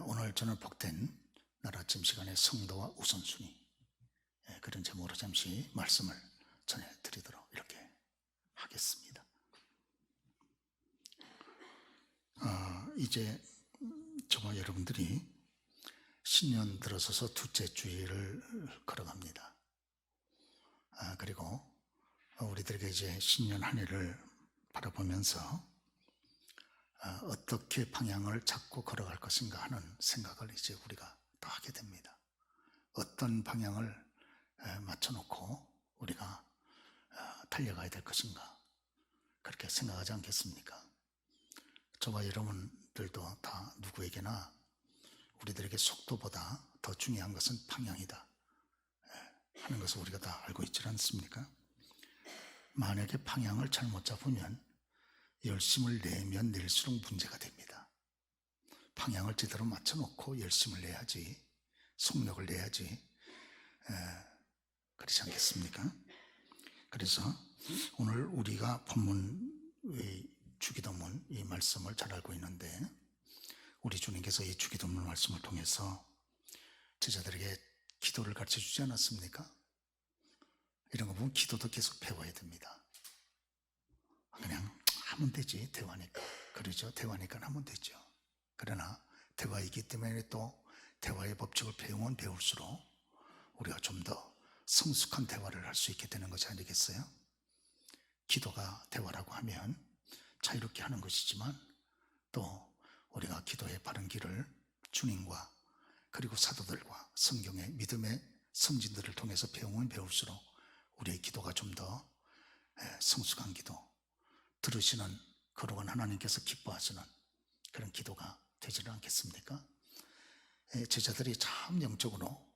오늘 저는 복된 날 아침 시간에 성도와 우선순위, 그런 제목으로 잠시 말씀을 전해드리도록 이렇게 하겠습니다. 이제 저와 여러분들이 신년 들어서서 둘째 주일을 걸어갑니다. 그리고 우리들에게 이제 신년 한 해를 바라보면서 어떻게 방향을 잡고 걸어갈 것인가 하는 생각을 이제 우리가 다 하게 됩니다. 어떤 방향을 맞춰놓고 우리가 달려가야 될 것인가, 그렇게 생각하지 않겠습니까? 저와 여러분들도 다 누구에게나 우리들에게 속도보다 더 중요한 것은 방향이다 하는 것을 우리가 다 알고 있지 않습니까? 만약에 방향을 잘못 잡으면 열심을 내면 낼수록 문제가 됩니다. 방향을 제대로 맞춰놓고 열심을 내야지, 속력을 내야지, 그렇지 않겠습니까? 그래서 오늘 우리가 본문의 주기도문 이 말씀을 잘 알고 있는데, 우리 주님께서 이 주기도문 말씀을 통해서 제자들에게 기도를 가르쳐 주지 않았습니까? 이런 거 보면 기도도 계속 배워야 됩니다. 그냥 하면 되지, 대화니까. 그러죠. 대화니까 하면 되죠. 그러나 대화이기 때문에 또 대화의 법칙을 배우면 배울수록 우리가 좀 더 성숙한 대화를 할 수 있게 되는 것이 아니겠어요? 기도가 대화라고 하면 자유롭게 하는 것이지만, 또 우리가 기도의 바른 길을 주님과 그리고 사도들과 성경의 믿음의 선진들을 통해서 배우면 배울수록 우리의 기도가 좀 더 성숙한 기도, 들으시는 거룩한 하나님께서 기뻐하시는 그런 기도가 되지는 않겠습니까? 제자들이 참 영적으로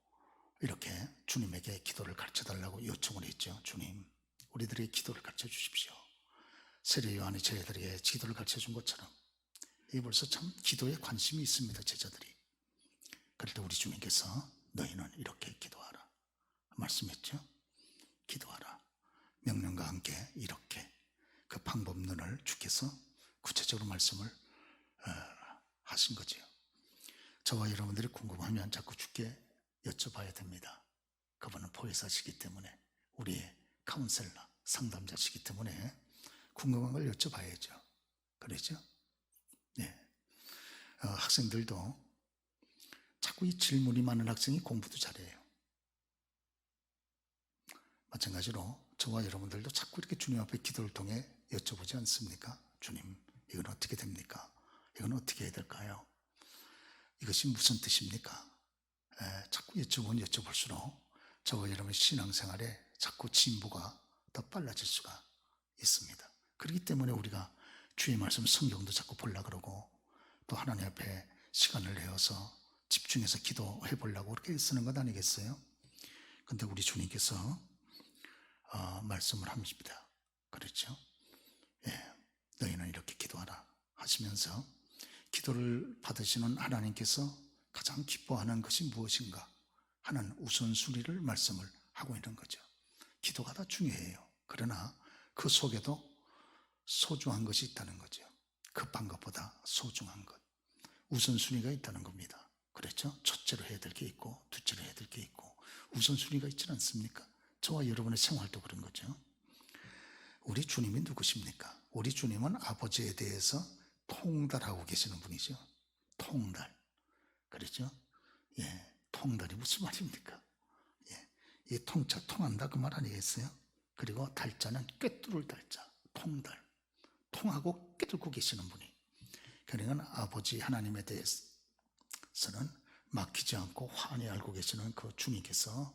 이렇게 주님에게 기도를 가르쳐달라고 요청을 했죠. 주님, 우리들에게 기도를 가르쳐 주십시오. 세례 요한이 제자들에게 기도를 가르쳐 준 것처럼 이 벌써 참 기도에 관심이 있습니다, 제자들이. 그럴 때 우리 주님께서 너희는 이렇게 기도하라 말씀했죠. 기도하라. 명령과 함께 이렇게 그 방법론을 주께서 구체적으로 말씀을 하신 거죠. 저와 여러분들이 궁금하면 자꾸 주께 여쭤봐야 됩니다. 그분은 보혜사시기 때문에, 우리의 카운셀러, 상담자시기 때문에 궁금한 걸 여쭤봐야죠. 그러죠? 네. 학생들도 자꾸 이 질문이 많은 학생이 공부도 잘해요. 마찬가지로 저와 여러분들도 자꾸 이렇게 주님 앞에 기도를 통해 여쭤보지 않습니까? 주님, 이건 어떻게 됩니까? 이건 어떻게 해야 될까요? 이것이 무슨 뜻입니까? 자꾸 여쭤보면 여쭤볼수록 저와 여러분 신앙생활에 자꾸 진보가 더 빨라질 수가 있습니다. 그렇기 때문에 우리가 주의 말씀 성경도 자꾸 보려고 그러고, 또 하나님 앞에 시간을 내어서 집중해서 기도해 보려고 그렇게 쓰는 것 아니겠어요? 근데 우리 주님께서 말씀을 합니다. 그렇죠? 너희는 이렇게 기도하라 하시면서 기도를 받으시는 하나님께서 가장 기뻐하는 것이 무엇인가 하는 우선순위를 말씀을 하고 있는 거죠. 기도가 다 중요해요. 그러나 그 속에도 소중한 것이 있다는 거죠. 급한 것보다 소중한 것, 우선순위가 있다는 겁니다. 그렇죠? 첫째로 해야 될 게 있고 둘째로 해야 될 게 있고 우선순위가 있지 않습니까? 저와 여러분의 생활도 그런 거죠. 우리 주님이 누구십니까? 우리 주님은 아버지에 대해서 통달하고 계시는 분이죠. 통달. 그렇죠? 통달이 무슨 말입니까? 이 통자, 통한다 그 말 아니겠어요? 그리고 달자는 꿰뚫을 달자, 통달. 통하고 꿰뚫고 계시는 분이. 그러니까 아버지 하나님에 대해서는 막히지 않고 환히 알고 계시는 그 주님께서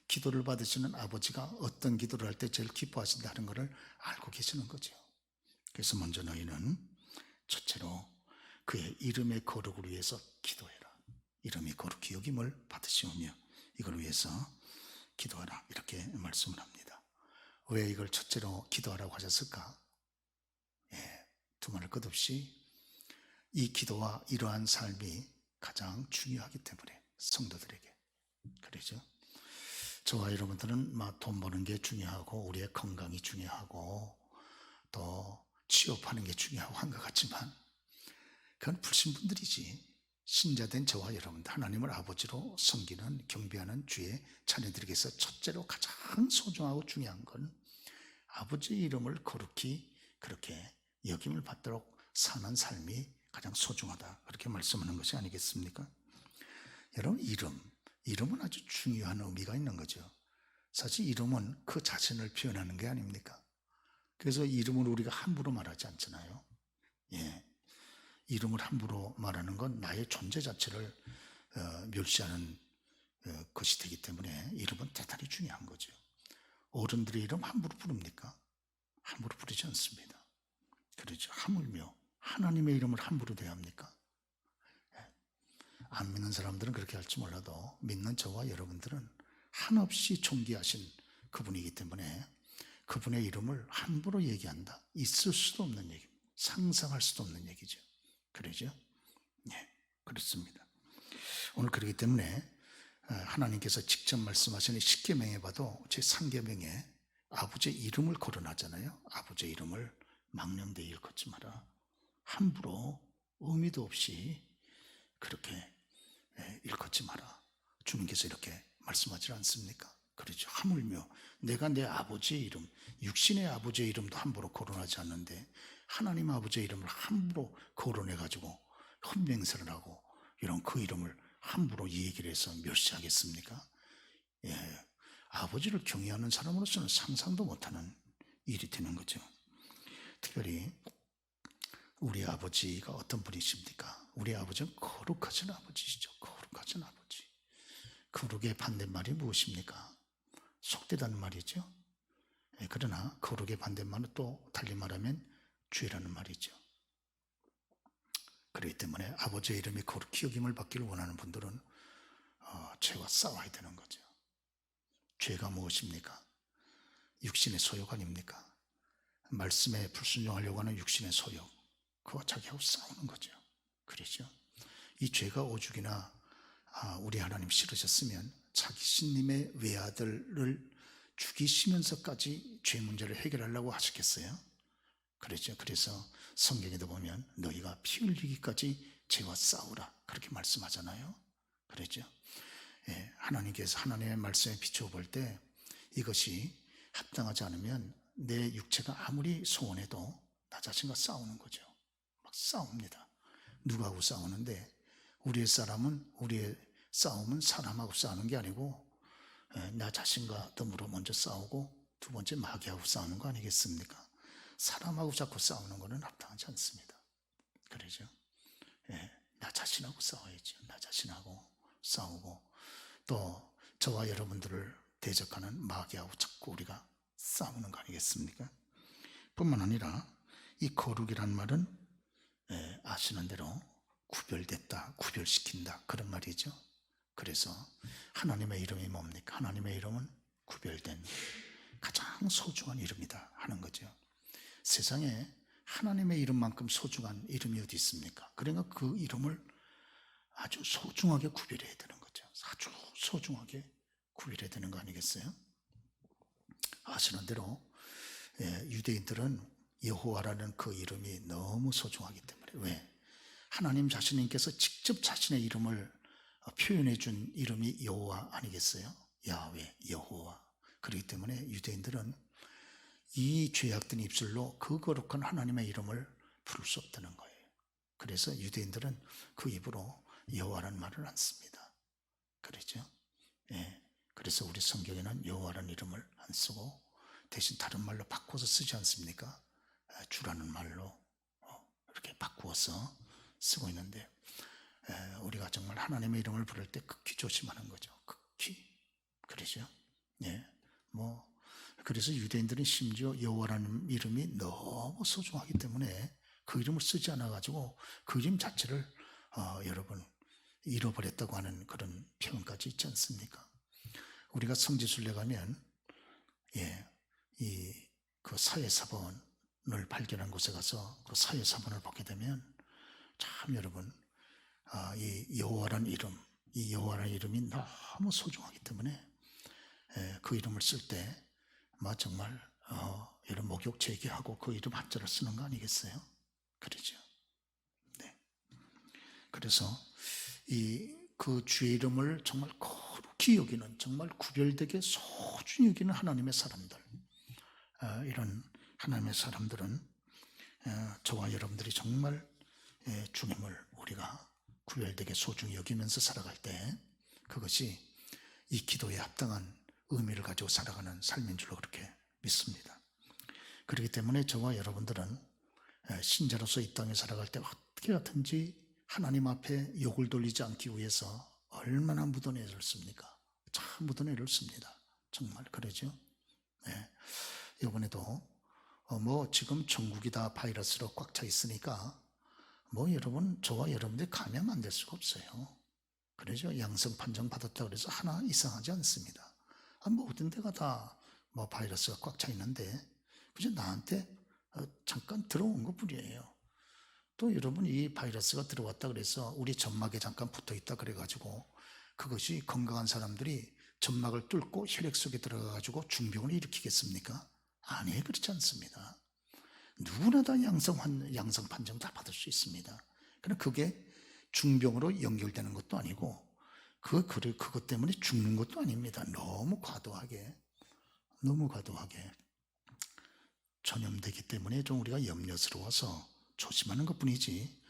기도를 받으시는 아버지가 어떤 기도를 할 때 제일 기뻐하신다는 것을 알고 계시는 거죠. 그래서 먼저 너희는 첫째로 그의 이름의 거룩을 위해서 기도해라. 이름이 거룩히 여김을 받으시오며 이걸 위해서 기도하라, 이렇게 말씀을 합니다. 왜 이걸 첫째로 기도하라고 하셨을까? 두말할 것 없이 이 기도와 이러한 삶이 가장 중요하기 때문에 성도들에게. 그러죠? 저와 여러분들은 돈 버는 게 중요하고 우리의 건강이 중요하고 또 취업하는 게 중요하고 한 것 같지만 그건 불신분들이지. 신자된 저와 여러분들, 하나님을 아버지로 섬기는 경배하는 주의 자녀들에게서 첫째로 가장 소중하고 중요한 건 아버지의 이름을 거룩히 그렇게 여김을 받도록 사는 삶이 가장 소중하다, 그렇게 말씀하는 것이 아니겠습니까? 여러분, 이름은 아주 중요한 의미가 있는 거죠. 사실 이름은 그 자신을 표현하는 게 아닙니까? 그래서 이름을 우리가 함부로 말하지 않잖아요. 예, 이름을 함부로 말하는 건 나의 존재 자체를 멸시하는 것이 되기 때문에 이름은 대단히 중요한 거죠. 어른들의 이름 함부로 부릅니까? 함부로 부르지 않습니다. 그렇죠. 하물며 하나님의 이름을 함부로 대합니까? 안 믿는 사람들은 그렇게 할지 몰라도 믿는 저와 여러분들은 한없이 존귀하신 그분이기 때문에 그분의 이름을 함부로 얘기한다, 있을 수도 없는 얘기, 상상할 수도 없는 얘기죠. 그러죠? 네, 그렇습니다. 오늘 그렇기 때문에 하나님께서 직접 말씀하시는 십계명에 봐도 제3계명에 아버지의 이름을 거론하잖아요. 아버지의 이름을 망령되이 일컫지 마라. 함부로 의미도 없이 그렇게 일컫지 마라. 주님께서 이렇게 말씀하지 않습니까? 그렇죠. 하물며 내가 내 아버지의 이름, 육신의 아버지의 이름도 함부로 거론하지 않는데 하나님 아버지의 이름을 함부로 거론해가지고 헛맹세를 하고 이런 그 이름을 함부로 얘기를 해서 멸시하겠습니까? 예, 아버지를 경외하는 사람으로서는 상상도 못하는 일이 되는 거죠. 특별히 우리 아버지가 어떤 분이십니까? 우리 아버지는 거룩하신 아버지시죠. 거룩하신 아버지. 거룩의 반대말이 무엇입니까? 속되다는 말이죠. 그러나 거룩의 반대말은 또 달리 말하면 죄라는 말이죠. 그렇기 때문에 아버지의 이름이 거룩히 여김을 받기를 원하는 분들은 죄와 싸워야 되는 거죠. 죄가 무엇입니까? 육신의 소욕 아닙니까? 말씀에 불순종하려고 하는 육신의 소욕, 그와 자기하고 싸우는 거죠. 그렇죠? 이 죄가 오죽이나 우리 하나님 싫으셨으면 자기 신님의 외아들을 죽이시면서까지 죄 문제를 해결하려고 하셨겠어요? 그렇죠. 그래서 성경에도 보면 너희가 피 흘리기까지 죄와 싸우라, 그렇게 말씀하잖아요. 그렇죠. 예, 하나님께서 하나님의 말씀에 비추어 볼 때 이것이 합당하지 않으면 내 육체가 아무리 소원해도 나 자신과 싸우는 거죠. 막 싸웁니다. 누구하고 싸우는데 우리의 싸움은 사람하고 싸우는 게 아니고 나 자신과 더불어 먼저 싸우고 두 번째 마귀하고 싸우는 거 아니겠습니까? 사람하고 자꾸 싸우는 거는 합당하지 않습니다. 그러죠? 예, 나 자신하고 싸워야죠. 나 자신하고 싸우고 또 저와 여러분들을 대적하는 마귀하고 자꾸 우리가 싸우는 거 아니겠습니까? 뿐만 아니라 이 거룩이란 말은 아시는 대로 구별됐다, 구별시킨다, 그런 말이죠. 그래서 하나님의 이름이 뭡니까? 하나님의 이름은 구별된 가장 소중한 이름이다 하는 거죠. 세상에 하나님의 이름만큼 소중한 이름이 어디 있습니까? 그러니까 그 이름을 아주 소중하게 구별해야 되는 거죠. 아주 소중하게 구별해야 되는 거 아니겠어요? 아시는 대로 유대인들은 여호와라는 그 이름이 너무 소중하기 때문에, 왜? 하나님 자신님께서 직접 자신의 이름을 표현해 준 이름이 여호와 아니겠어요? 야훼, 여호와. 그렇기 때문에 유대인들은 이 죄악된 입술로 그 거룩한 하나님의 이름을 부를 수 없다는 거예요. 그래서 유대인들은 그 입으로 여호와라는 말을 안 씁니다. 그렇죠? 예. 그래서 우리 성경에는 여호와라는 이름을 안 쓰고 대신 다른 말로 바꿔서 쓰지 않습니까? 주라는 말로 이렇게 바꾸어서 쓰고 있는데 우리가 정말 하나님의 이름을 부를 때 극히 조심하는 거죠. 극히. 그러죠? 예. 그래서 유대인들은 심지어 여호와라는 이름이 너무 소중하기 때문에 그 이름을 쓰지 않아가지고 그 이름 자체를 여러분 잃어버렸다고 하는 그런 표현까지 있지 않습니까? 우리가 성지순례 가면 그 사회사본을 발견한 곳에 가서 그 사회사본을 보게 되면 참 여러분 이 여호와라는 이름, 이 여호와라는 이름이 너무 소중하기 때문에 그 이름을 쓸 때 정말 이런 목욕 제기하고 그 이름 한자를 쓰는 거 아니겠어요? 그러죠. 네. 그래서 그 주의 이름을 정말 거룩히 여기는, 정말 구별되게 소중히 여기는 하나님의 사람들, 이런 하나님의 사람들은 저와 여러분들이 정말 주님을 우리가 구별되게 소중히 여기면서 살아갈 때 그것이 이 기도에 합당한 의미를 가지고 살아가는 삶인 줄로 그렇게 믿습니다. 그렇기 때문에 저와 여러분들은 신자로서 이 땅에 살아갈 때 어떻게 하든지 하나님 앞에 욕을 돌리지 않기 위해서 얼마나 묻어내를 씁니까? 참 묻어내를 씁니다. 정말 그러죠. 이번에도 지금 전국이 다 바이러스로 꽉 차 있으니까 여러분, 저와 여러분들이 감염 안 될 수가 없어요. 그러죠. 양성 판정 받았다고 해서 하나 이상하지 않습니다. 모든 데가 다 바이러스가 꽉 차 있는데 그저 나한테 잠깐 들어온 것 뿐이에요. 또 여러분, 이 바이러스가 들어왔다 그래서 우리 점막에 잠깐 붙어 있다 그래가지고 그것이 건강한 사람들이 점막을 뚫고 혈액 속에 들어가가지고 중병을 일으키겠습니까? 아니, 그렇지 않습니다. 누구나 다 양성 판정 다 받을 수 있습니다. 그러나 그게 중병으로 연결되는 것도 아니고 그것 때문에 죽는 것도 아닙니다. 너무 과도하게 전염되기 때문에 좀 우리가 염려스러워서 조심하는 것뿐이지,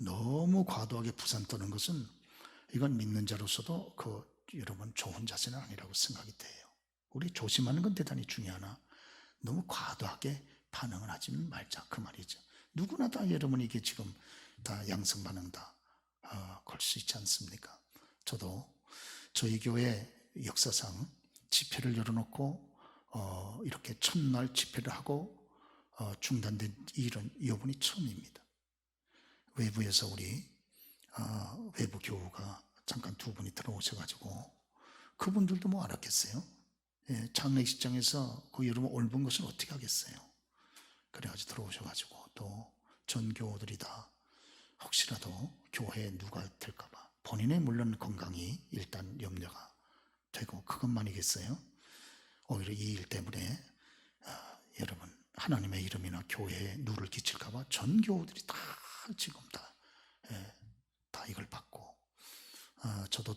너무 과도하게 부산 떠는 것은 이건 믿는 자로서도 여러분 좋은 자세는 아니라고 생각이 돼요. 우리 조심하는 건 대단히 중요하나 너무 과도하게 반응을 하지 말자, 그 말이죠. 누구나 다 여러분 이게 지금 다 양성 반응 다 걸 수 있지 않습니까? 저도 저희 교회 역사상 집회를 열어놓고 이렇게 첫날 집회를 하고 중단된 일은 이번이 처음입니다. 외부에서 우리 외부 교우가 잠깐 두 분이 들어오셔가지고 그분들도 알았겠어요? 장례식장에서 여러분 옮은 것을 어떻게 하겠어요? 그래가지고 들어오셔가지고 또 전교우들이 다 혹시라도 교회에 누가 될까봐 본인의 물론 건강이 일단 염려가 되고 그것만이겠어요? 오히려 이 일 때문에 여러분 하나님의 이름이나 교회에 누를 끼칠까봐 전교우들이 다 지금 다 이걸 받고 저도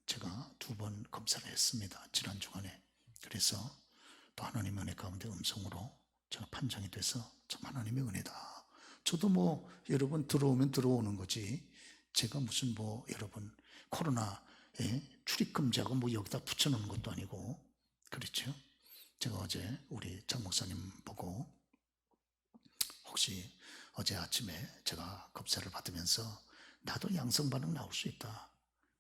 제가 두 번 검사를 했습니다. 지난 주간에. 그래서 또 하나님의 은혜 가운데 음성으로 제가 판정이 돼서 참 하나님의 은혜다. 저도 여러분 들어오면 들어오는 거지 제가 무슨 여러분 코로나에 출입금지하고 여기다 붙여놓는 것도 아니고 그렇죠. 제가 어제 우리 장 목사님 보고 혹시 어제 아침에 제가 검사를 받으면서 나도 양성 반응 나올 수 있다.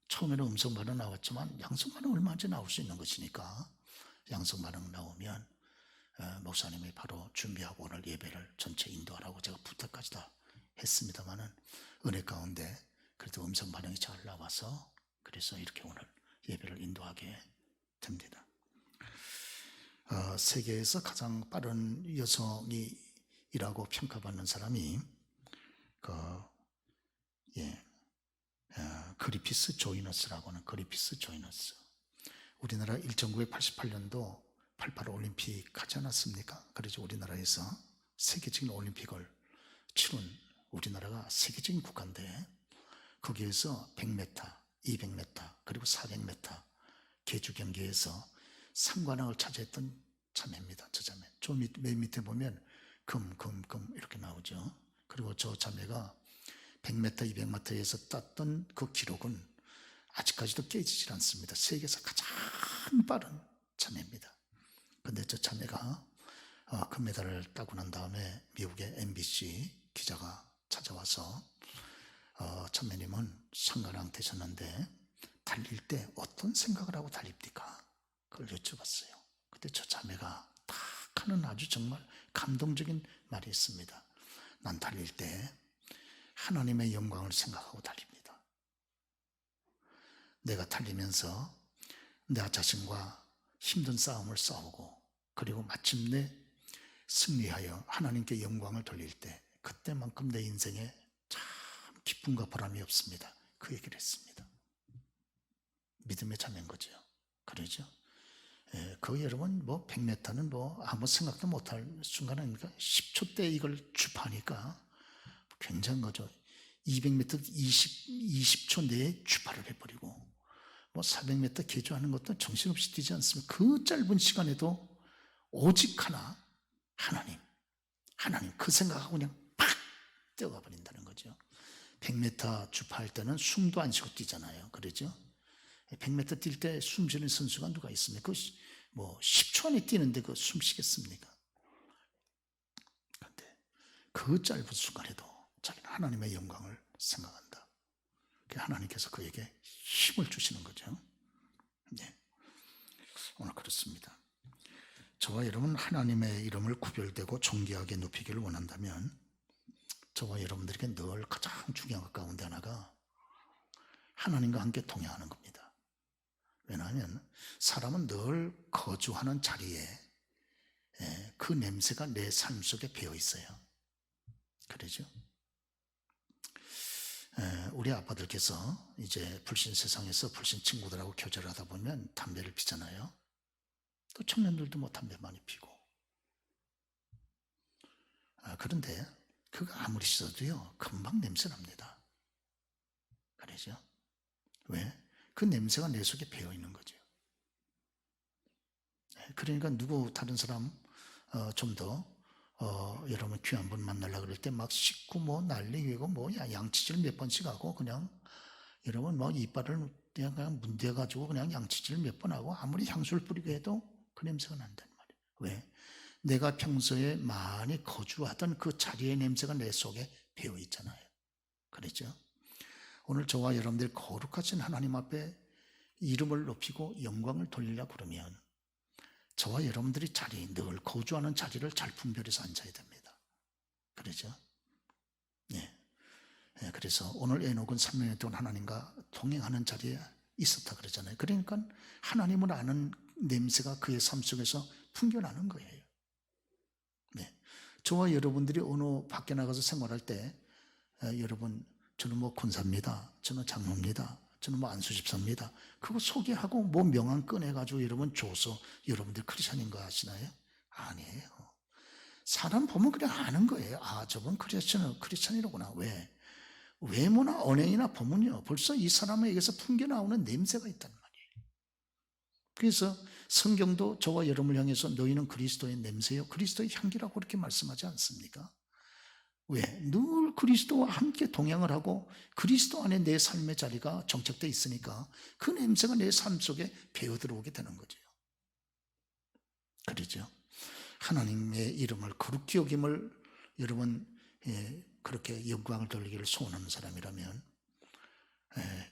처음에는 음성 반응 나왔지만 양성 반응 얼마든지 나올 수 있는 것이니까 양성 반응 나오면 목사님이 바로 준비하고 오늘 예배를 전체 인도하라고 제가 부탁까지 다 했습니다만은 은혜 가운데 그래도 음성 반응이 잘 나와서 그래서 이렇게 오늘 예배를 인도하게 됩니다. 세계에서 가장 빠른 여성이라고 평가받는 사람이 그리피스 조이너스라고 하는 그리피스 조이너스. 우리나라 1988년도 88 올림픽 하지 않았습니까? 그래서 우리나라에서 세계적인 올림픽을 치른 우리나라가 세계적인 국가인데 거기에서 100m, 200m 그리고 400m 계주 경기에서 상관왕을 차지했던 자매입니다. 저 자매. 저 맨 밑에 보면 금 이렇게 나오죠. 그리고 저 자매가 100m, 200m에서 땄던 그 기록은 아직까지도 깨지질 않습니다. 세계에서 가장 빠른 자매입니다. 그런데 저 자매가 금메달을 따고 난 다음에 미국의 MBC 기자가 찾아와서 자매님은 상관왕 되셨는데 달릴 때 어떤 생각을 하고 달립니까? 그걸 여쭤봤어요. 그때 저 자매가 딱 하는 아주 정말 감동적인 말이 있습니다. 난 달릴 때 하나님의 영광을 생각하고 달립니다. 내가 달리면서 내 자신과 힘든 싸움을 싸우고 그리고 마침내 승리하여 하나님께 영광을 돌릴 때 그때만큼 내 인생에 참 기쁨과 보람이 없습니다. 그 얘기를 했습니다. 믿음의 자매인 거죠. 그러죠? 여러분 100m는 아무 생각도 못할 순간 아닙니까? 10초 때 이걸 주파하니까 굉장한 거죠. 200m 20초 내에 주파를 해버리고 뭐 400m 개조하는 것도 정신없이 뛰지 않습니까? 그 짧은 시간에도 오직 하나님 그 생각하고 그냥 팍 뛰어가 버린다는 거죠. 100m 주파할 때는 숨도 안 쉬고 뛰잖아요. 그러죠? 100m 뛸 때 숨 쉬는 선수가 누가 있습니까? 뭐 10초 안에 뛰는데 그 숨 쉬겠습니까? 그런데 그 짧은 순간에도 자기는 하나님의 영광을 생각한다. 하나님께서 그에게 힘을 주시는 거죠. 네. 오늘 그렇습니다. 저와 여러분 하나님의 이름을 구별되고 존귀하게 높이기를 원한다면 저와 여러분들에게 늘 가장 중요한 것 가운데 하나가 하나님과 함께 동행하는 겁니다. 왜냐하면 사람은 늘 거주하는 자리에 그 냄새가 내 삶 속에 배어 있어요. 그러죠? 우리 아빠들께서 이제 불신 세상에서 불신 친구들하고 교제를 하다 보면 담배를 피잖아요. 또 청년들도 뭐 담배 많이 피고. 그런데 그거 아무리 씻어도요 금방 냄새 납니다. 그러죠? 왜? 그 냄새가 내 속에 배어 있는 거죠. 그러니까 다른 사람 좀 더 여러분 귀한 분 만나려고 그럴 때 막 씻고 뭐 난리고 뭐 양치질 몇 번씩 하고 그냥 여러분 뭐 이빨을 그냥 문대가지고 그냥 양치질 몇 번 하고 아무리 향수를 뿌리고 해도 그 냄새가 난단 말이에요. 왜? 내가 평소에 많이 거주하던 그 자리의 냄새가 내 속에 배어 있잖아요. 그렇죠? 오늘 저와 여러분들이 거룩하신 하나님 앞에 이름을 높이고 영광을 돌리려고 그러면 저와 여러분들이 늘 거주하는 자리를 잘 분별해서 앉아야 됩니다. 그렇죠? 네. 그래서 오늘 에녹은 3년에 동안 하나님과 동행하는 자리에 있었다 그러잖아요. 그러니까 하나님을 아는 냄새가 그의 삶 속에서 풍겨나는 거예요. 네. 저와 여러분들이 어느 밖에 나가서 생활할 때 여러분 저는 뭐 권사입니다. 저는 장로입니다. 저는 뭐 안수집사입니다. 그거 소개하고 뭐 명함 꺼내가지고 여러분 줘서 여러분들 크리스찬인 거 아시나요? 아니에요. 사람 보면 그냥 아는 거예요. 아, 저분 크리스찬이로구나. 왜? 외모나 언행이나 보면요 벌써 이 사람에게서 풍겨나오는 냄새가 있단 말이에요. 그래서 성경도 저와 여러분을 향해서 너희는 그리스도의 냄새요 그리스도의 향기라고 그렇게 말씀하지 않습니까? 왜? 늘 그리스도와 함께 동행을 하고 그리스도 안에 내 삶의 자리가 정착되어 있으니까 그 냄새가 내 삶 속에 배어 들어오게 되는 거죠. 그렇죠? 하나님의 이름을 거룩히 여김을 여러분 그렇게 영광을 돌리기를 소원하는 사람이라면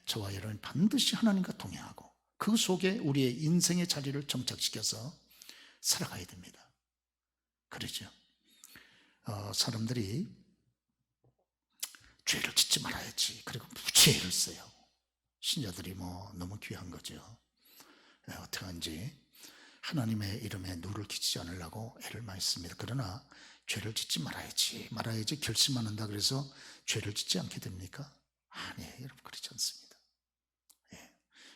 저와 여러분 반드시 하나님과 동행하고 그 속에 우리의 인생의 자리를 정착시켜서 살아가야 됩니다. 그렇죠? 사람들이 죄를 짓지 말아야지. 그리고 무죄를 써요. 신자들이 뭐 너무 귀한 거죠. 어떻게 하는지 하나님의 이름에 누를 끼치지 않으려고 애를 많이 씁니다. 그러나 죄를 짓지 말아야지 결심한다 그래서 죄를 짓지 않게 됩니까? 아니에요. 여러분 그렇지 않습니다.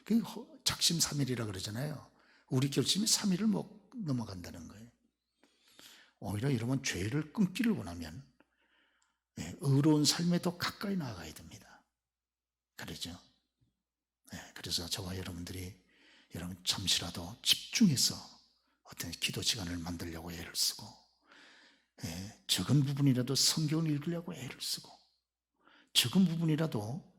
그 작심삼일이라 그러잖아요. 우리 결심이 3일을 못 넘어간다는 거예요. 오히려 이러면 죄를 끊기를 원하면 의로운 삶에 더 가까이 나아가야 됩니다. 그렇죠? 그래서 저와 여러분들이 여러분 잠시라도 집중해서 어떤 기도 시간을 만들려고 애를 쓰고 적은 부분이라도 성경을 읽으려고 애를 쓰고 적은 부분이라도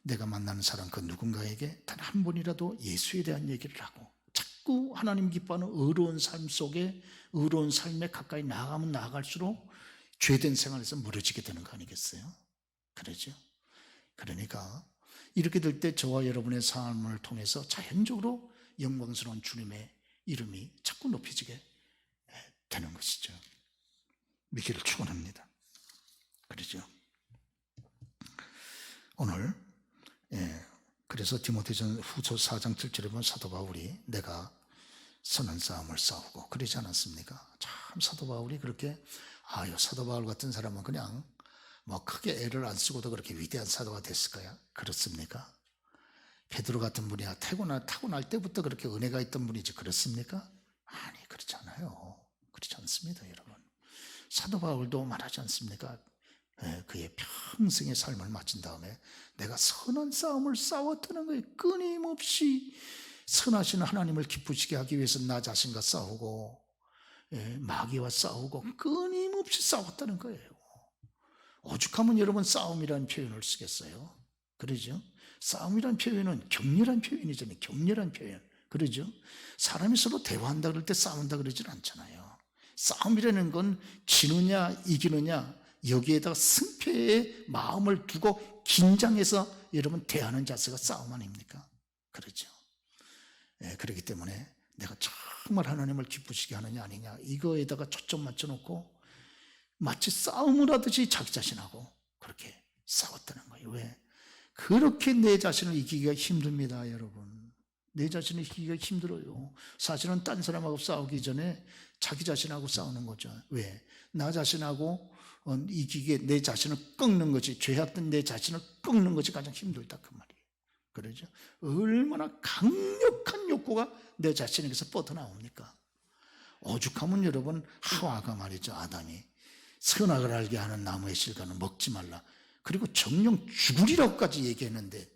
내가 만나는 사람 그 누군가에게 단 한 번이라도 예수에 대한 얘기를 하고 자꾸 하나님 기뻐하는 의로운 삶 속에 의로운 삶에 가까이 나아가면 나아갈수록 죄된 생활에서 멀어지게 되는 거 아니겠어요? 그러죠? 그러니까 이렇게 될 때 저와 여러분의 삶을 통해서 자연적으로 영광스러운 주님의 이름이 자꾸 높여지게 되는 것이죠. 믿기를 축원합니다. 그러죠? 오늘 그래서 디모데전 후서 4장 7절에 보면 사도 바울이 내가 선한 싸움을 싸우고 그러지 않았습니까? 참 사도 바울이 그렇게 사도 바울 같은 사람은 그냥 뭐 크게 애를 안 쓰고도 그렇게 위대한 사도가 됐을까요? 그렇습니까? 베드로 같은 분이 타고날 때부터 그렇게 은혜가 있던 분이지 그렇습니까? 아니 그렇지 않아요. 그렇지 않습니다. 여러분 사도 바울도 말하지 않습니까? 그의 평생의 삶을 마친 다음에 내가 선한 싸움을 싸웠다는 거예요. 끊임없이 선하신 하나님을 기쁘시게 하기 위해서 나 자신과 싸우고 마귀와 싸우고 끊임없이 싸웠다는 거예요. 오죽하면 여러분 싸움이라는 표현을 쓰겠어요? 그러죠? 싸움이라는 표현은 격렬한 표현이잖아요. 격렬한 표현. 그러죠? 사람이 서로 대화한다 그럴 때 싸운다 그러진 않잖아요. 싸움이라는 건 지느냐 이기느냐 여기에다가 승패의 마음을 두고 긴장해서 여러분 대하는 자세가 싸움 아닙니까? 그렇죠. 그렇기 때문에 내가 정말 하나님을 기쁘시게 하느냐 아니냐 이거에다가 초점 맞춰놓고 마치 싸움을 하듯이 자기 자신하고 그렇게 싸웠다는 거예요. 왜? 그렇게 내 자신을 이기기가 힘듭니다, 여러분. 내 자신을 이기기가 힘들어요. 사실은 딴 사람하고 싸우기 전에 자기 자신하고 싸우는 거죠. 왜? 나 자신하고 이기게 내 자신을 꺾는 것이, 죄악된 내 자신을 꺾는 것이 가장 힘들다 그 말이에요. 그러죠? 얼마나 강력한 욕구가 내 자신에게서 뻗어나옵니까? 오죽하면 여러분 하와가 말이죠. 아담이 선악을 알게 하는 나무의 실과는 먹지 말라. 그리고 정령 죽으리라고까지 얘기했는데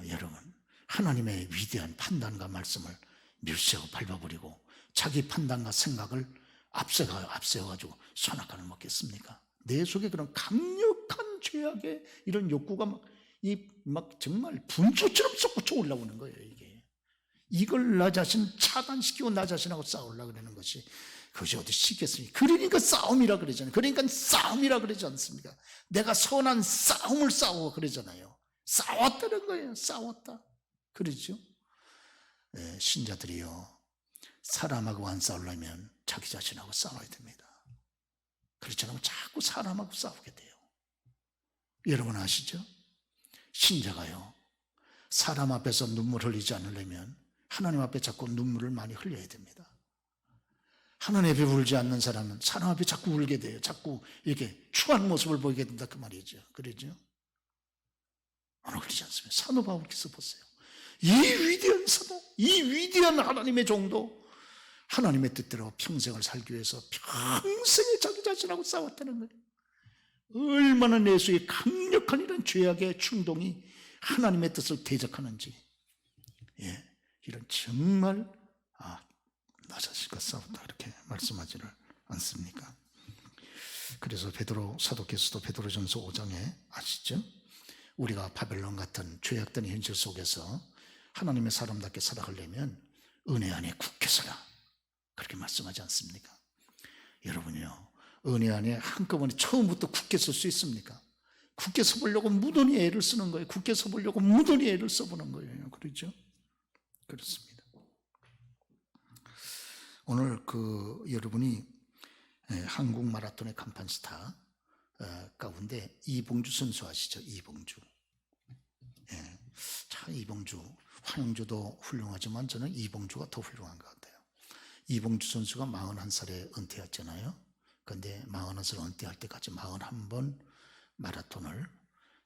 여러분 하나님의 위대한 판단과 말씀을 멸시하고 밟아버리고 자기 판단과 생각을 앞세워가지고 선악과를 먹겠습니까? 내 속에 그런 강력한 죄악의 이런 욕구가 막 정말 분수처럼 솟구쳐 올라오는 거예요. 이걸 나 자신 차단시키고 나 자신하고 싸우려고 그러는 것이 그것이 어디 쉽겠습니까? 그러니까 싸움이라 그러잖아요. 그러니까 싸움이라 그러지 않습니까? 내가 선한 싸움을 싸우고 그러잖아요. 싸웠다는 거예요. 싸웠다. 그러죠? 신자들이요, 사람하고 안 싸우려면 자기 자신하고 싸워야 됩니다. 그렇지 않으면 자꾸 사람하고 싸우게 돼요. 여러분 아시죠? 신자가요, 사람 앞에서 눈물 흘리지 않으려면 하나님 앞에 자꾸 눈물을 많이 흘려야 됩니다. 하나님 앞에 울지 않는 사람은 사람 앞에 자꾸 울게 돼요. 자꾸 이렇게 추한 모습을 보이게 된다 그 말이죠. 그러죠? 안 흘리지 않습니다. 사도 바울께서 보세요. 이 위대한 사도, 이 위대한 하나님의 종도 하나님의 뜻대로 평생을 살기 위해서 평생에 자기 자신하고 싸웠다는 거예요. 얼마나 내 속에 강력한 이런 죄악의 충동이 하나님의 뜻을 대적하는지, 이런 정말 나 자신과 싸웠다 이렇게 말씀하지를 않습니까? 그래서 베드로 사도께서도 베드로전서 5장에 아시죠? 우리가 바벨론 같은 죄악된 현실 속에서 하나님의 사람답게 살아가려면 은혜 안에 굳게 서라 그렇게 말씀하지 않습니까? 여러분요, 은혜 안에 한꺼번에 처음부터 굳게 설 수 있습니까? 굳게 서보려고 무던히 애를 쓰는 거예요. 굳게 서보려고 무던히 애를 써보는 거예요. 그렇죠? 그렇습니다. 오늘 여러분이 한국 마라톤의 간판 스타 가운데 이봉주 선수 아시죠? 이봉주. 참 이봉주, 황영주도 훌륭하지만 저는 이봉주가 더 훌륭한 것 같아요. 이봉주 선수가 41살에 은퇴했잖아요. 그런데 41살 은퇴할 때까지 41번 마라톤을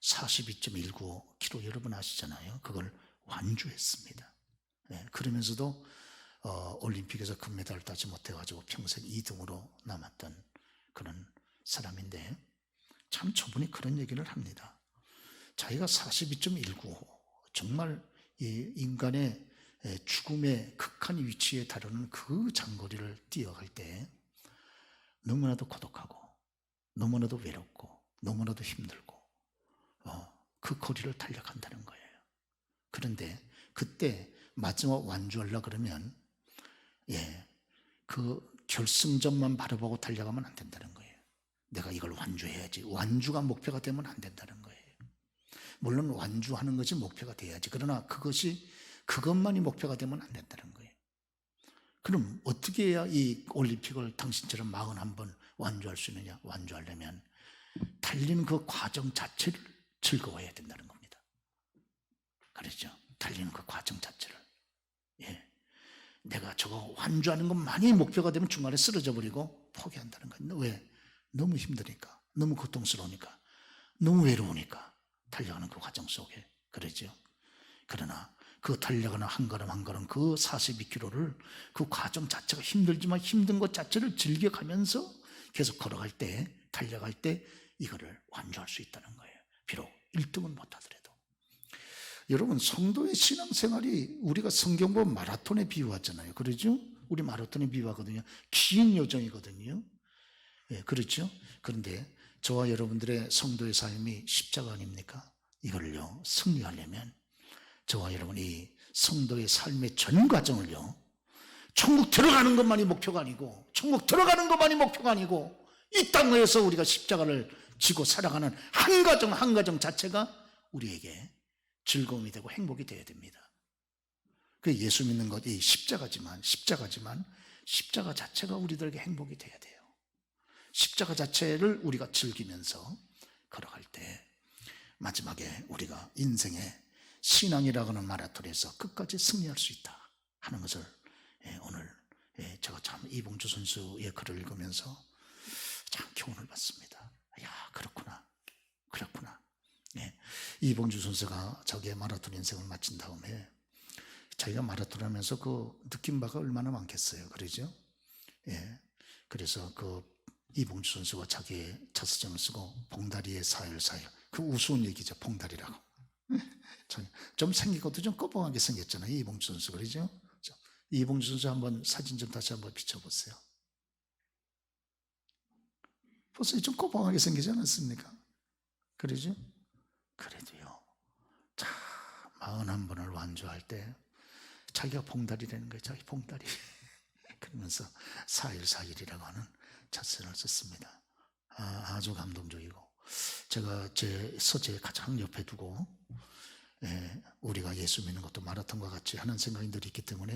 42.195km 여러분 아시잖아요. 그걸 완주했습니다. 그러면서도 올림픽에서 금메달을 따지 못해가지고 평생 2등으로 남았던 그런 사람인데 참 저분이 그런 얘기를 합니다. 자기가 42.195 정말 이 인간의 죽음의 극한 위치에 다루는 그 장거리를 뛰어갈 때 너무나도 고독하고 너무나도 외롭고 너무나도 힘들고 그 거리를 달려간다는 거예요. 그런데 그때 마지막 완주하려고 그러면 그 결승점만 바라보고 달려가면 안 된다는 거예요. 내가 이걸 완주해야지. 완주가 목표가 되면 안 된다는 거예요. 물론 완주하는 것이 목표가 돼야지. 그러나 그것만이 목표가 되면 안 된다는 거예요. 그럼 어떻게 해야 이 올림픽을 당신처럼 41번 완주할 수 있느냐? 완주하려면 달리는 그 과정 자체를 즐거워해야 된다는 겁니다. 그렇죠? 달리는 그 과정 자체를. 내가 저거 완주하는 것만이 목표가 되면 중간에 쓰러져 버리고 포기한다는 거예요. 왜? 너무 힘드니까, 너무 고통스러우니까, 너무 외로우니까 달려가는 그 과정 속에. 그러죠? 그러나 그 달려가는 한 걸음 한 걸음 그 42km를 그 과정 자체가 힘들지만 힘든 것 자체를 즐겨가면서 계속 걸어갈 때, 달려갈 때 이거를 완주할 수 있다는 거예요. 비록 1등은 못하더라도. 여러분, 성도의 신앙생활이 우리가 성경 보면 마라톤에 비유하잖아요. 그러죠? 우리 마라톤에 비유하거든요. 긴 여정이거든요. 예, 그렇죠? 그런데 저와 여러분들의 성도의 삶이 십자가 아닙니까? 이걸요, 승리하려면 저와 여러분이 성도의 삶의 전 과정을요, 천국 들어가는 것만이 목표가 아니고, 천국 들어가는 것만이 목표가 아니고, 이 땅에서 우리가 십자가를 지고 살아가는 한 가정 한 가정 자체가 우리에게 즐거움이 되고 행복이 되어야 됩니다. 그 예수 믿는 것이 십자가 자체가 우리들에게 행복이 되어야 돼요. 십자가 자체를 우리가 즐기면서 걸어갈 때 마지막에 우리가 인생의 신앙이라고 하는 마라톤에서 끝까지 승리할 수 있다 하는 것을 오늘 제가 참 이봉주 선수의 글을 읽으면서 참 교훈을 받습니다. 야, 그렇구나. 이봉주 선수가 자기의 마라톤 인생을 마친 다음에 자기가 마라톤 하면서 그 느낀 바가 얼마나 많겠어요. 그러죠? 그래서 그 이봉주 선수가 자기의 자서전을 쓰고 봉다리의 사일 그 우스운 얘기죠. 봉다리라고. 좀 생긴 것도 좀 꺼벙하게 생겼잖아요. 이봉주 선수. 그러죠? 이봉주 선수 한번 사진 좀 다시 한번 비춰보세요. 벌써 좀 꺼벙하게 생기지 않았습니까? 그러죠? 그래도요, 자, 41번을 완주할 때 자기가 봉다리라는 거예요. 자기 봉다리. 그러면서 4.1이라고 하는 자서전을 썼습니다. 아주 감동적이고, 제가 제 서재에 가장 옆에 두고 우리가 예수 믿는 것도 마라톤과 같이 하는 생각이 늘 있기 때문에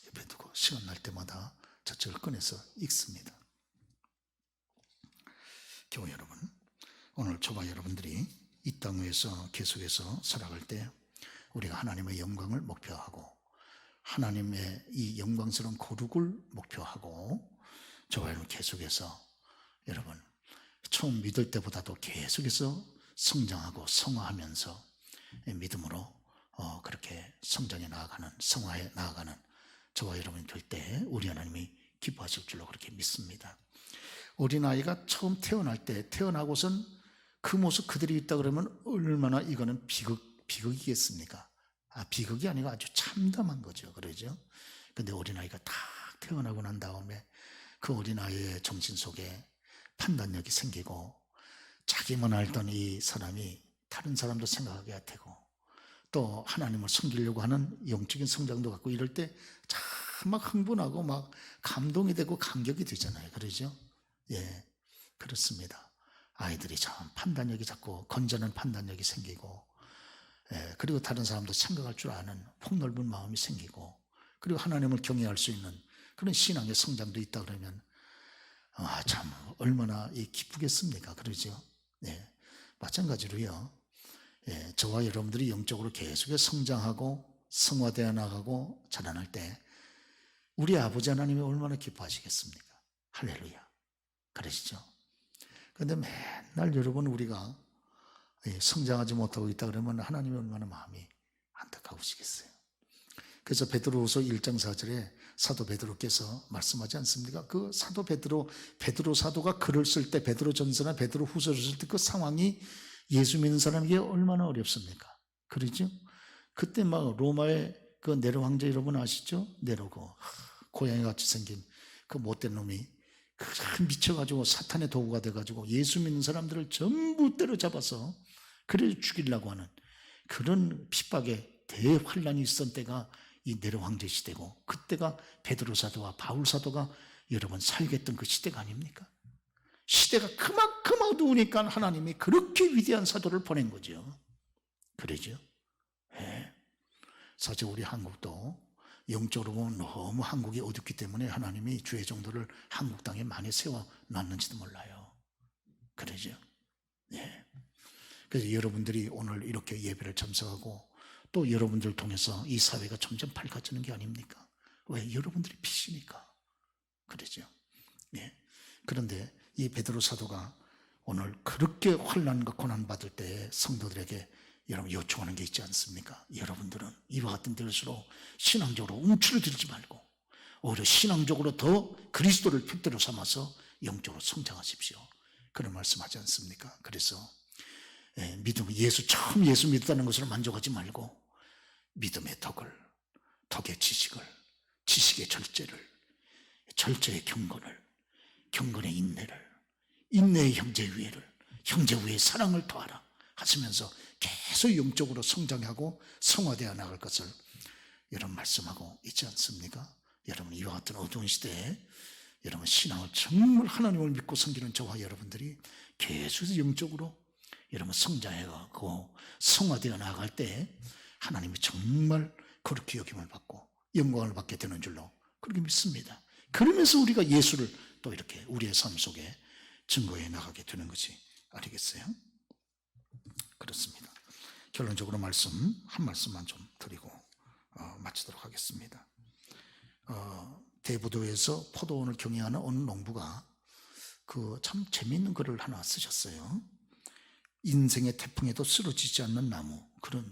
옆에 두고 시간 날 때마다 자책을 꺼내서 읽습니다. 교회 여러분, 오늘 저와 여러분들이 이 땅 위에서 계속해서 살아갈 때 우리가 하나님의 영광을 목표하고 하나님의 이 영광스러운 거룩을 목표하고 저와 여러분 계속해서 여러분 처음 믿을 때보다도 계속해서 성장하고 성화하면서 믿음으로 그렇게 성장해 나아가는, 성화해 나아가는 저와 여러분이 될 때 우리 하나님이 기뻐하실 줄로 그렇게 믿습니다. 어린아이가 처음 태어날 때 태어나고선 그 모습 그대로 있다 그러면 얼마나 이거는 비극이겠습니까? 비극이 아니고 아주 참담한 거죠. 그러죠? 근데 어린아이가 딱 태어나고 난 다음에 그 어린아이의 정신 속에 판단력이 생기고 자기만 알던 이 사람이 다른 사람도 생각하게 되고 또 하나님을 섬기려고 하는 영적인 성장도 갖고 이럴 때 참 막 흥분하고 막 감동이 되고 감격이 되잖아요. 그러죠? 예, 그렇습니다. 아이들이 참 판단력이 자꾸 건전한 판단력이 생기고 그리고 다른 사람도 생각할 줄 아는 폭넓은 마음이 생기고 그리고 하나님을 경외할 수 있는 그런 신앙의 성장도 있다 그러면 참 얼마나 기쁘겠습니까? 그러죠? 마찬가지로요. 저와 여러분들이 영적으로 계속해서 성장하고 성화되어 나가고 자라날 때 우리 아버지 하나님이 얼마나 기뻐하시겠습니까? 할렐루야. 그러시죠? 그런데 맨날 여러분 우리가 성장하지 못하고 있다 그러면 하나님이 얼마나 마음이 안타까우시겠어요. 그래서 베드로후서 1장 4절에 사도 베드로께서 말씀하지 않습니까? 그 사도 베드로 사도가 글을 쓸 때 베드로전서나 베드로후서를 쓸 때 그 상황이 예수 믿는 사람에게 얼마나 어렵습니까? 그러죠? 그때 막 로마의 그 네로 황제 여러분 아시죠? 네로고 고양이같이 생긴 그 못된 놈이 미쳐가지고 사탄의 도구가 돼가지고 예수 믿는 사람들을 전부 때려잡아서 그래서 죽이려고 하는 그런 핍박의 대환란이 있었던 때가 이 네로 황제 시대고 그때가 베드로 사도와 바울 사도가 여러분 살겠던 그 시대가 아닙니까? 시대가 그만큼 어두우니까 하나님이 그렇게 위대한 사도를 보낸 거죠. 그러죠? 사실 우리 한국도 영적으로 보면 너무 한국이 어둡기 때문에 하나님이 주의 정도를 한국 땅에 많이 세워놨는지도 몰라요. 그러죠? 그래서 여러분들이 오늘 이렇게 예배를 참석하고 또 여러분들 통해서 이 사회가 점점 밝아지는 게 아닙니까? 왜? 여러분들이 빛이니까. 그러죠? 그런데 이 베드로 사도가 오늘 그렇게 환난과 고난 받을 때 성도들에게 여러분 요청하는 게 있지 않습니까? 여러분들은 이와 같은 때일수록 신앙적으로 움츠러들지 말고 오히려 신앙적으로 더 그리스도를 표대로 삼아서 영적으로 성장하십시오. 그런 말씀하지 않습니까? 그래서 믿음, 처음 예수 믿었다는 것으로 만족하지 말고 믿음의 덕을, 덕의 지식을, 지식의 절제를, 절제의 경건을, 경건의 인내를, 인내의 형제우애를, 형제우애의 사랑을 더하라 하시면서 계속 영적으로 성장하고 성화되어 나갈 것을 여러분 말씀하고 있지 않습니까? 여러분 이와 같은 어두운 시대에 여러분 신앙을 정말 하나님을 믿고 섬기는 저와 여러분들이 계속해서 영적으로 여러분 성장해가고 성화되어 나아갈 때 하나님이 정말 그렇게 여김을 받고 영광을 받게 되는 줄로 그렇게 믿습니다. 그러면서 우리가 예수를 또 이렇게 우리의 삶 속에 증거해 나가게 되는 것이 아니겠어요? 그렇습니다. 결론적으로 한 말씀만 좀 드리고 마치도록 하겠습니다. 대부도에서 포도원을 경영하는 어느 농부가 참 재미있는 글을 하나 쓰셨어요. 인생의 태풍에도 쓰러지지 않는 나무, 그런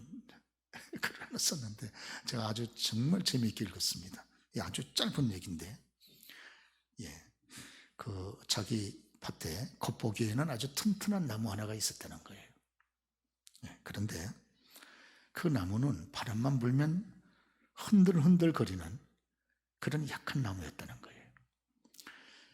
글을 하나 썼는데 제가 아주 정말 재미있게 읽었습니다. 아주 짧은 얘기인데, 자기 밭에 겉보기에는 아주 튼튼한 나무 하나가 있었다는 거예요. 그런데 그 나무는 바람만 불면 흔들흔들 거리는 그런 약한 나무였다는 거예요.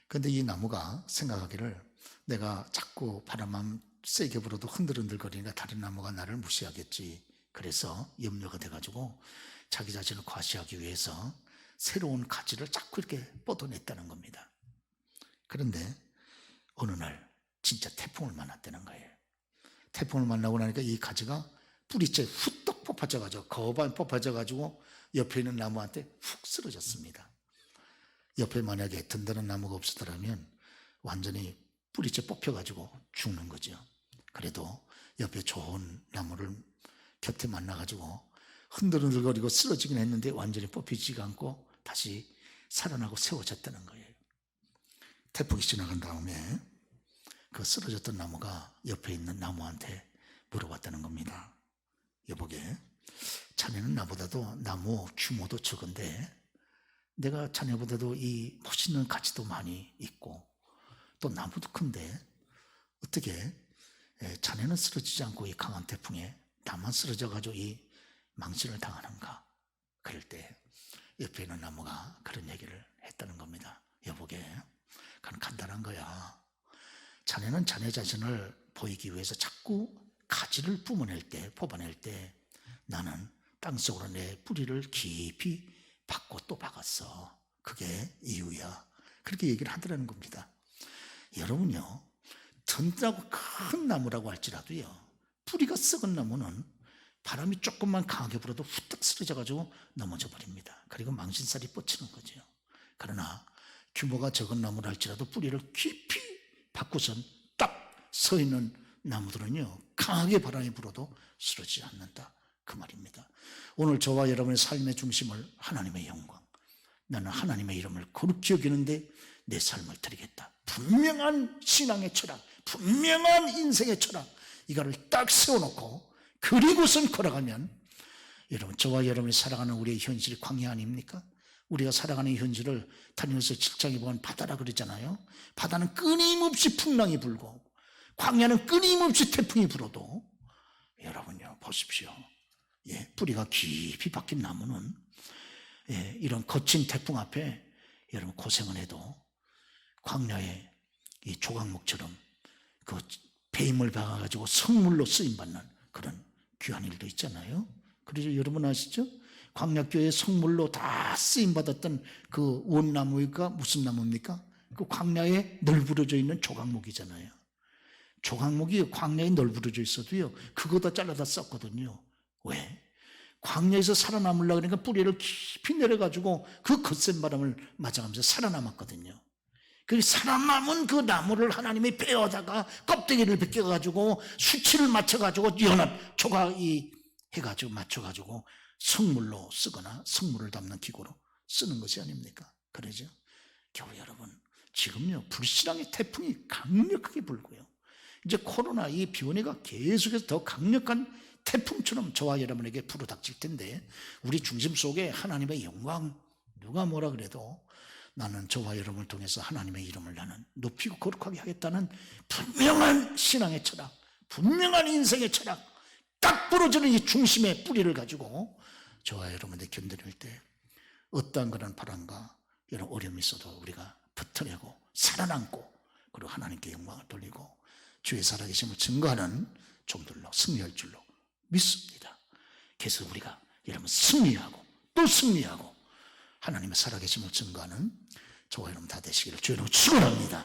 그런데 이 나무가 생각하기를 내가 자꾸 바람만 세게 불어도 흔들흔들 거리니까 다른 나무가 나를 무시하겠지. 그래서 염려가 돼가지고 자기 자신을 과시하기 위해서 새로운 가지를 자꾸 이렇게 뻗어냈다는 겁니다. 그런데 어느 날 진짜 태풍을 만났다는 거예요. 태풍을 만나고 나니까 이 가지가 뿌리째 후떡 뽑아져가지고 거반 뽑아져가지고 옆에 있는 나무한테 훅 쓰러졌습니다. 옆에 만약에 든든한 나무가 없었더라면 완전히 뿌리째 뽑혀가지고 죽는 거죠. 그래도 옆에 좋은 나무를 곁에 만나가지고 흔들흔들거리고 쓰러지긴 했는데 완전히 뽑히지가 않고 다시 살아나고 세워졌다는 거예요. 태풍이 지나간 다음에 그 쓰러졌던 나무가 옆에 있는 나무한테 물어봤다는 겁니다. 여보게, 자네는 나보다도 나무 규모도 적은데 내가 자네보다도 이 멋있는 가지도 많이 있고 또 나무도 큰데 어떻게 자네는 쓰러지지 않고 이 강한 태풍에 나만 쓰러져가지고 이 망신을 당하는가? 그럴 때 옆에 있는 나무가 그런 얘기를 했다는 겁니다. 여보게, 그건 간단한 거야. 자네는 자네 자신을 보이기 위해서 자꾸 가지를 뽑아낼 때 나는 땅속으로 내 뿌리를 깊이 박고 또 박았어. 그게 이유야. 그렇게 얘기를 하더라는 겁니다. 여러분요, 든든하고 큰 나무라고 할지라도요, 뿌리가 썩은 나무는 바람이 조금만 강하게 불어도 후딱 쓰러져가지고 넘어져 버립니다. 그리고 망신살이 뻗치는 거죠. 그러나 규모가 적은 나무라 할지라도 뿌리를 깊이 박고선 딱 서 있는 나무들은요, 강하게 바람이 불어도 쓰러지지 않는다. 그 말입니다. 오늘 저와 여러분의 삶의 중심을 하나님의 영광, 나는 하나님의 이름을 거룩히 여기는데 내 삶을 드리겠다. 분명한 신앙의 철학, 분명한 인생의 철학, 이거를 딱 세워놓고 그리고선 걸어가면 여러분, 저와 여러분이 살아가는 우리의 현실이 광야 아닙니까? 우리가 살아가는 현실을 다니엘서 7장에 보면 바다라 그러잖아요. 바다는 끊임없이 풍랑이 불고 광야는 끊임없이 태풍이 불어도 여러분요, 보십시오. 뿌리가 깊이 박힌 나무는 이런 거친 태풍 앞에 여러분 고생을 해도 광야의 이 조각목처럼 그 배임을 박아가지고 성물로 쓰임받는 그런 귀한 일도 있잖아요. 그래서 여러분 아시죠? 광야교회 성물로 다 쓰임받았던 그 원나무가 무슨 나무입니까? 그 광야에 널브러져 있는 조각목이잖아요. 조각목이 광야에 널브러져 있어도요, 그거 다 잘라다 썼거든요. 왜? 광야에서 살아남으려고 그러니까 뿌리를 깊이 내려가지고 그 거센 바람을 맞아가면서 살아남았거든요. 그 살아남은 그 나무를 하나님이 베어다가 껍데기를 벗겨가지고 수치를 맞춰가지고 연한 조각이 해가지고 맞춰가지고 성물로 쓰거나 성물을 담는 기구로 쓰는 것이 아닙니까? 그러죠? 교회 여러분, 지금요, 불신앙의 태풍이 강력하게 불고요, 이제 코로나 이 변이가 계속해서 더 강력한 태풍처럼 저와 여러분에게 불어닥칠 텐데 우리 중심 속에 하나님의 영광, 누가 뭐라 그래도 나는 저와 여러분을 통해서 하나님의 이름을 나는 높이고 거룩하게 하겠다는 분명한 신앙의 철학, 분명한 인생의 철학, 딱 부러지는 이 중심의 뿌리를 가지고 저와 여러분들 견뎌낼 때 어떠한 그런 바람과 이런 어려움이 있어도 우리가 버텨내고 살아남고 그리고 하나님께 영광을 돌리고 주의 살아계심을 증거하는 종들로 승리할 줄로 믿습니다. 그래서 우리가 여러분 승리하고 또 승리하고 하나님의 살아계심을 증거하는 저와 여러분 다 되시기를 주의 이름으로 축원합니다.